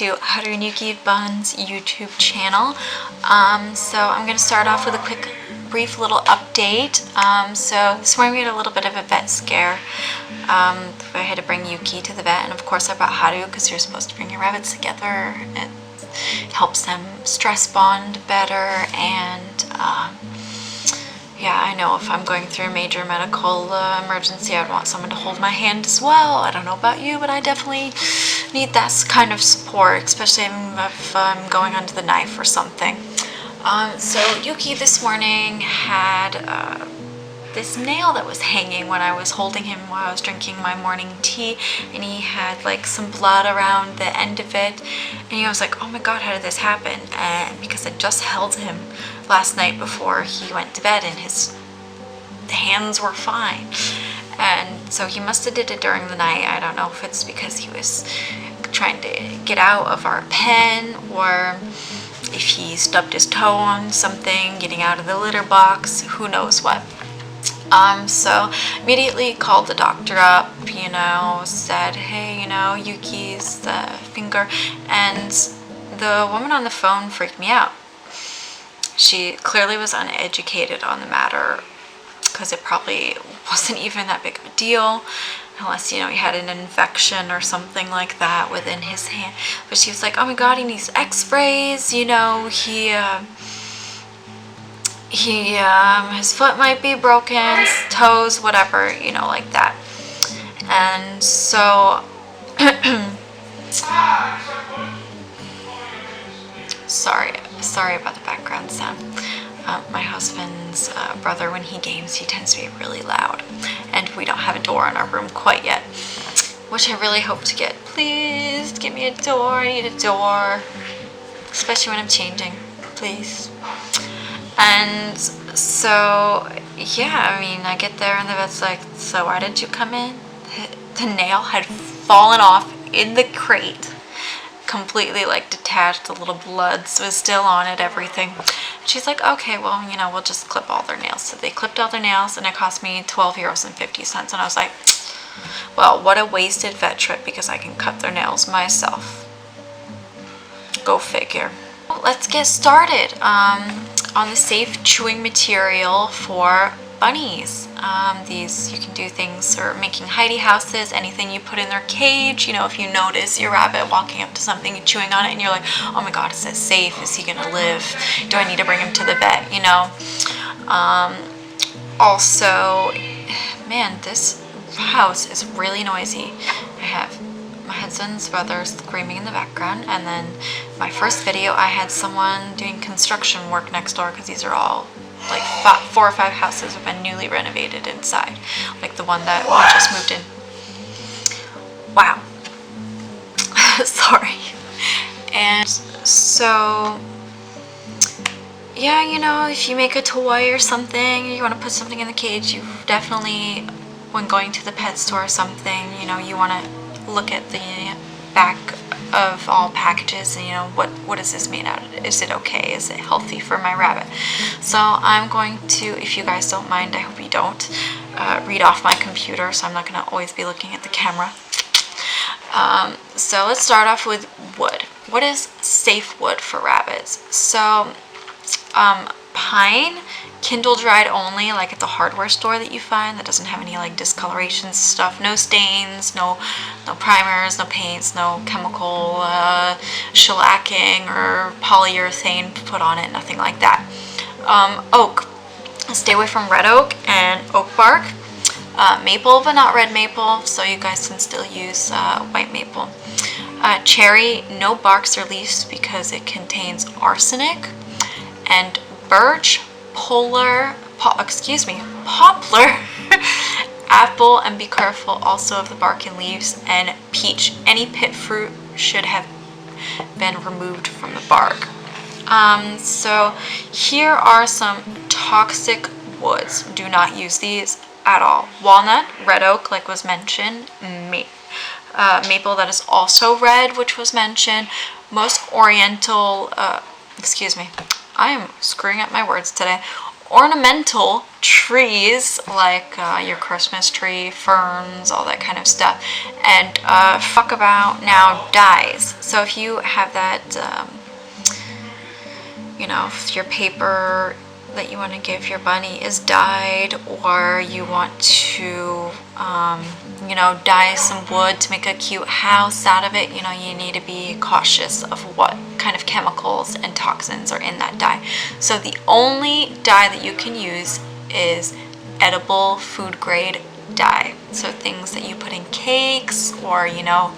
to How to Nuki Buns YouTube channel. So I'm going to start off with a quick, brief little update. So this morning we had a little bit of a vet scare. I had to bring Yuki to the vet, and of course I brought Haru because you're supposed to bring your rabbits together. It helps them stress bond better, and yeah, I know if I'm going through a major medical emergency, I'd want someone to hold my hand as well. I don't know about you, but I definitely need that kind of support, especially if I'm going under the knife or something. So Yuki this morning had this nail that was hanging when I was holding him while I was drinking my morning tea, and he had like some blood around the end of it, and he was like, oh my god, how did this happen? And because I just held him last night before he went to bed, and his hands were fine, and so he must have did it during the night. I don't know if it's because he was trying to get out of our pen, or if he stubbed his toe on something getting out of the litter box, who knows what. So immediately called the doctor up, said, hey, Yuki's the finger, and the woman on the phone freaked me out. She clearly was uneducated on the matter, because it probably wasn't even that big of a deal, unless, he had an infection or something like that within his hand. But she was like, oh my god, he needs x-rays, his foot might be broken, his toes, whatever, like that. And so sorry about the background sound. My husband's brother, when he games, he tends to be really loud, and we don't have a door in our room quite yet, which I really hope to get. Please give me a door. I need a door, especially when I'm changing, please. And so yeah, I get there and the vet's like, so why did you come in? The nail had fallen off in the crate, completely detached. The little blood was still on it, everything. And she's like, okay, well, we'll just clip all their nails. So they clipped all their nails, and it cost me 12.50 euros. And I was like, well, what a wasted vet trip, because I can cut their nails myself. Go figure. Well, let's get started on the safe chewing material for bunnies. These, you can do things for making hidey houses, anything you put in their cage. If you notice your rabbit walking up to something and chewing on it, and you're like, oh my god, is it safe? Is he gonna live? Do I need to bring him to the vet? Also, man, this house is really noisy. I have my husband's brother screaming in the background, and then my first video I had someone doing construction work next door, because these are all 4 or 5 houses have been newly renovated inside, like the one that we just moved in. Wow. Sorry. And so yeah, if you make a toy or something, you want to put something in the cage, you definitely, when going to the pet store or something, you want to look at the back of all packages, and what is this made out of? Is it okay? Is it healthy for my rabbit? So I'm going to, if you guys don't mind, I hope you don't, read off my computer, so I'm not going to always be looking at the camera. So let's start off with wood. What is safe wood for rabbits? So pine, Kindle dried only, like at the hardware store that you find, that doesn't have any discoloration stuff, no stains, no primers, no paints, no chemical shellacking or polyurethane put on it, nothing like that. Oak, stay away from red oak and oak bark. Maple, but not red maple, so you guys can still use white maple. Cherry, no barks or leaves because it contains arsenic. And birch, poplar, apple, and be careful also of the bark and leaves. And peach, any pit fruit should have been removed from the bark. So here are some toxic woods. Do not use these at all. Walnut, red oak, like was mentioned, maple that is also red, which was mentioned. Most oriental, I am screwing up my words today. ornamental trees like your Christmas tree, ferns, all that kind of stuff. And talk about now dyes. So if you have that, you know, if your paper that you want to give your bunny is dyed, or you want to you know, dye some wood to make a cute house out of it, you know, you need to be cautious of what kind of chemicals and toxins are in that dye. So the only dye that you can use is edible food grade dye. So things that you put in cakes, or you know,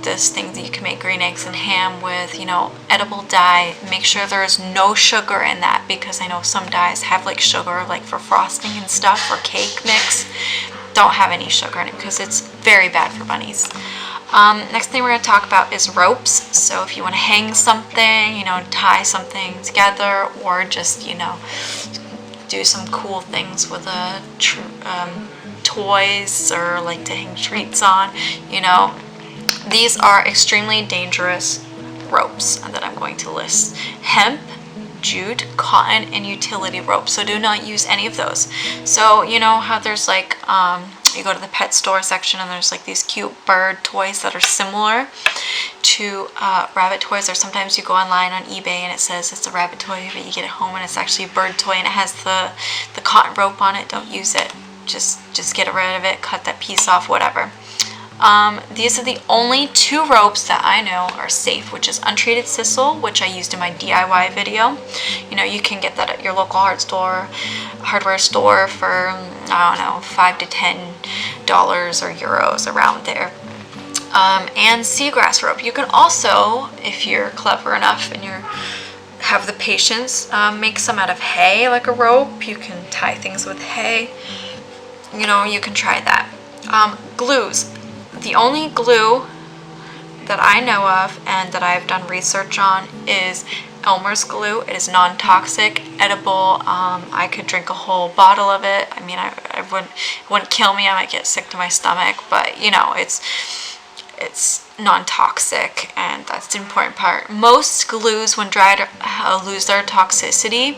this thing that you can make green eggs and ham with, you know, edible dye. Make sure there is no sugar in that, because I know some dyes have like sugar, like for frosting and stuff, or cake mix. Don't have any sugar in it because it's very bad for bunnies. Next thing we're going to talk about is ropes. So if you want to hang something, you know, tie something together, or just, you know, do some cool things with toys, or like to hang treats on, you know, these are extremely dangerous ropes that I'm going to list. Hemp, jute, cotton, and utility rope. So do not use any of those. So you know how there's like you go to the pet store section and there's like these cute bird toys that are similar to rabbit toys, or sometimes you go online on eBay and it says it's a rabbit toy, but you get it home and it's actually a bird toy and it has the cotton rope on it. Don't use it. Just get rid of it, cut that piece off, whatever. These are the only two ropes that I know are safe, which is untreated sisal, which I used in my DIY video. You know, you can get that at your local hardware store for, I don't know, $5 to $10 or euros, around there. And seagrass rope. You can also, if you're clever enough and you have the patience, make some out of hay, like a rope. You can tie things with hay. You know, you can try that. Glues. The only glue that I know of and that I've done research on is Elmer's glue. It is non-toxic, edible. I could drink a whole bottle of it. I mean, it wouldn't kill me. I might get sick to my stomach, but you know, it's non-toxic, and that's the important part. Most glues, when dried, lose their toxicity,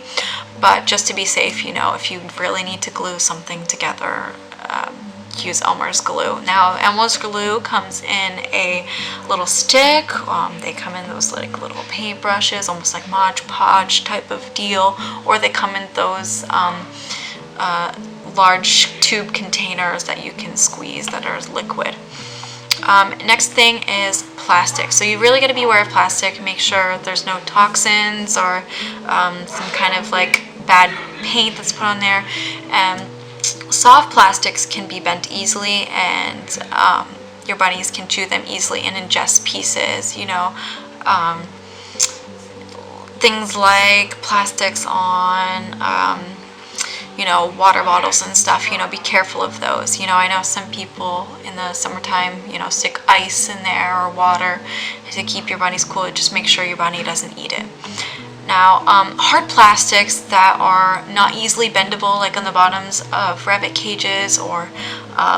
but just to be safe, you know, if you really need to glue something together, use Elmer's glue. Now, Elmer's glue comes in a little stick. They come in those like little paintbrushes, almost like Mod Podge type of deal, or they come in those large tube containers that you can squeeze that are liquid. Next thing is plastic. So you really got to be aware of plastic. Make sure there's no toxins or some kind of like bad paint that's put on there. Soft plastics can be bent easily, and your bunnies can chew them easily and ingest pieces, you know. Things like plastics on you know, water bottles and stuff, you know, be careful of those. You know, I know some people in the summertime, you know, stick ice in there or water to keep your bunnies cool. Just make sure your bunny doesn't eat it. Now, hard plastics that are not easily bendable, like on the bottoms of rabbit cages or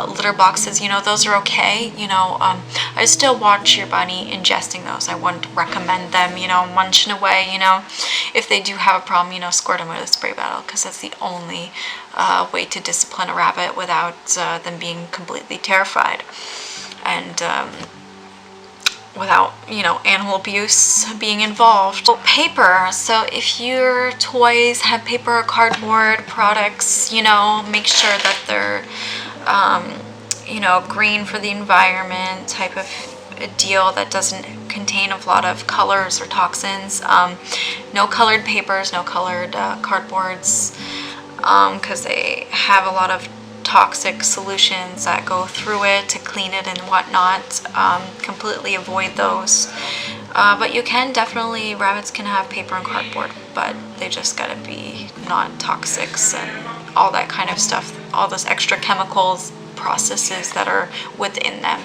litter boxes, you know, those are okay. You know, I still watch your bunny ingesting those. I wouldn't recommend them, you know, munching away, you know. If they do have a problem, you know, squirt them with a spray bottle, because that's the only way to discipline a rabbit without them being completely terrified. And without, you know, animal abuse being involved. So, paper. So if your toys have paper or cardboard products, you know, make sure that they're, you know, green for the environment type of a deal, that doesn't contain a lot of colors or toxins. No colored papers, no colored cardboards, because they have a lot of toxic solutions that go through it to clean it and whatnot. Completely avoid those. But you can definitely, rabbits can have paper and cardboard, but they just gotta be non-toxics and all that kind of stuff, all those extra chemicals, processes that are within them.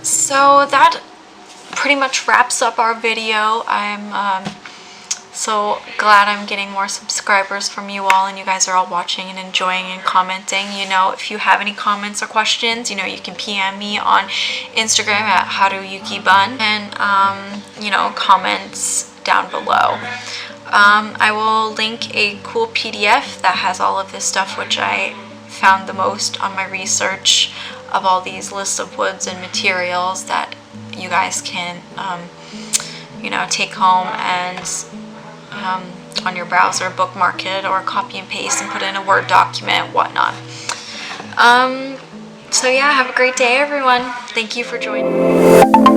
So that pretty much wraps up our video. I'm so glad I'm getting more subscribers from you all, and you guys are all watching and enjoying and commenting. You know, if you have any comments or questions, you know, you can PM me on Instagram at HowDoYukiBun, and you know, comments down below. I will link a cool PDF that has all of this stuff, which I found the most on my research of all these lists of woods and materials that you guys can take home and on your browser, bookmark it, or copy and paste and put it in a Word document, whatnot. So yeah, have a great day, everyone. Thank you for joining.